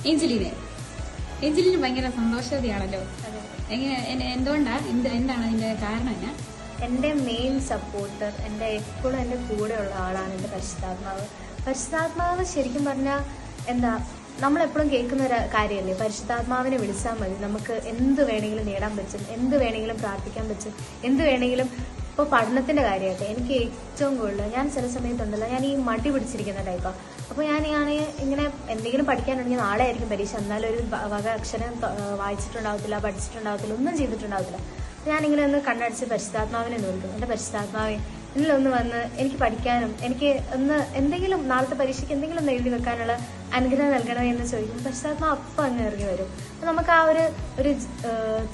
ഏഞ്ചലിന് ഭയങ്കര സന്തോഷവതിയാണല്ലോ. എന്തുകൊണ്ടാണ്, എന്താണ് അതിന്റെ കാരണം? എന്റെ മെയിൻ സപ്പോർട്ടർ, എപ്പോഴും എന്റെ കൂടെയുള്ള ആളാണ് എന്റെ പരിശുദ്ധാത്മാവ്. പരിശുദ്ധാത്മാവ് ശരിക്കും പറഞ്ഞാൽ നമ്മളെപ്പോഴും കേൾക്കുന്ന ഒരു കാര്യമല്ലേ, പരിശുദ്ധാത്മാവിനെ വിളിച്ചാൽ മതി, നമുക്ക് എന്ത് വേണമെങ്കിലും നേടാൻ പറ്റും, എന്ത് വേണമെങ്കിലും പ്രാർത്ഥിക്കാൻ പറ്റും, എന്ത് വേണമെങ്കിലും. ഇപ്പോൾ പഠനത്തിന്റെ കാര്യമായിട്ട് എനിക്ക് ഏറ്റവും കൂടുതൽ, ഞാൻ ചില സമയത്തുണ്ടല്ലോ, ഞാൻ ഈ മടി പിടിച്ചിരിക്കുന്ന ടൈപ്പാണ്. അപ്പോൾ ഞാനാണെങ്കിൽ ഇങ്ങനെ എന്തെങ്കിലും പഠിക്കാനുണ്ടെങ്കിൽ നാളെ ആയിരിക്കും പരീക്ഷ, എന്നാലും ഒരു വക അക്ഷരം വായിച്ചിട്ടുണ്ടാവത്തില്ല, പഠിച്ചിട്ടുണ്ടാവത്തില്ല, ഒന്നും ചെയ്തിട്ടുണ്ടാവത്തില്ല. ഞാനിങ്ങനെ ഒന്ന് കണ്ണടിച്ച് പരിശുദ്ധാത്മാവിനെ നോക്കും, എൻ്റെ പരിശുദ്ധാത്മാവെ ഇതിലൊന്ന് വന്ന് എനിക്ക് പഠിക്കാനും എനിക്ക് എന്തെങ്കിലും നാളത്തെ പരീക്ഷയ്ക്ക് എന്തെങ്കിലും ഒന്ന് എഴുതി വെക്കാനുള്ള അനുഗ്രഹം നൽകണമേ എന്ന് ചോദിക്കും. പരിശുദ്ധാത്മാവ് അപ്പം അങ്ങ് ഇറങ്ങി വരും. അപ്പം നമുക്ക് ആ ഒരു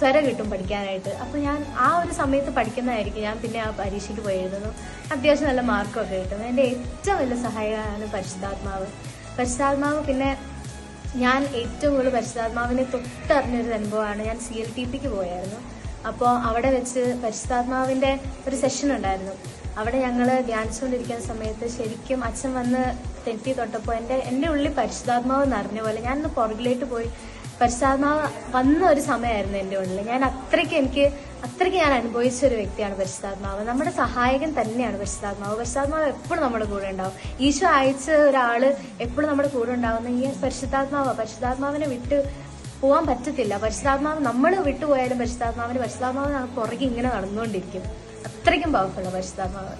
ത്വര കിട്ടും പഠിക്കാനായിട്ട്. അപ്പം ഞാൻ ആ ഒരു സമയത്ത് പഠിക്കുന്നതായിരിക്കും. ഞാൻ പിന്നെ ആ പരീക്ഷയ്ക്ക് പോയി എഴുതുന്നു, അത്യാവശ്യം നല്ല മാർക്കൊക്കെ കിട്ടും. എൻ്റെ ഏറ്റവും വലിയ സഹായകമാണ് പരിശുദ്ധാത്മാവ്. പിന്നെ ഞാൻ ഏറ്റവും കൂടുതൽ പരിശുദ്ധാത്മാവിനെ തൊട്ടറിഞ്ഞൊരു അനുഭവമാണ്, ഞാൻ CLTPക്ക് പോയായിരുന്നു. അപ്പോൾ അവിടെ വെച്ച് പരിശുദ്ധാത്മാവിൻ്റെ ഒരു സെഷൻ ഉണ്ടായിരുന്നു. അവിടെ ഞങ്ങൾ ധ്യാനിച്ചുകൊണ്ടിരിക്കുന്ന സമയത്ത് ശരിക്കും അച്ഛൻ വന്ന് തെറ്റി തൊട്ടപ്പോൾ എൻ്റെ ഉള്ളിൽ പരിശുദ്ധാത്മാവ് നിറഞ്ഞ പോലെ ഞാനൊന്ന് പുറകിലേക്ക് പോയി. പരിശുദ്ധാത്മാവ് വന്ന ഒരു സമയമായിരുന്നു എൻ്റെ ഉള്ളിൽ. അത്രയ്ക്ക് ഞാൻ അനുഭവിച്ച ഒരു വ്യക്തിയാണ് പരിശുദ്ധാത്മാവ്. നമ്മുടെ സഹായകൻ തന്നെയാണ് പരിശുദ്ധാത്മാവ് എപ്പോഴും നമ്മുടെ കൂടെ ഉണ്ടാവും. ഈശോ അയച്ച ഒരാള് എപ്പോഴും നമ്മുടെ കൂടെ ഉണ്ടാവുന്ന ഈ പരിശുദ്ധാത്മാവിനെ വിട്ട് പോകാൻ പറ്റത്തില്ല. പരിശുദ്ധാത്മാവ് നമ്മൾ വിട്ടുപോയാലും പരിശുദ്ധാത്മാവ് പുറകെ ഇങ്ങനെ നടന്നുകൊണ്ടിരിക്കും. അത്രയ്ക്കും പവർഫുള്ളാണ് പരിശുദ്ധാത്മാവ്.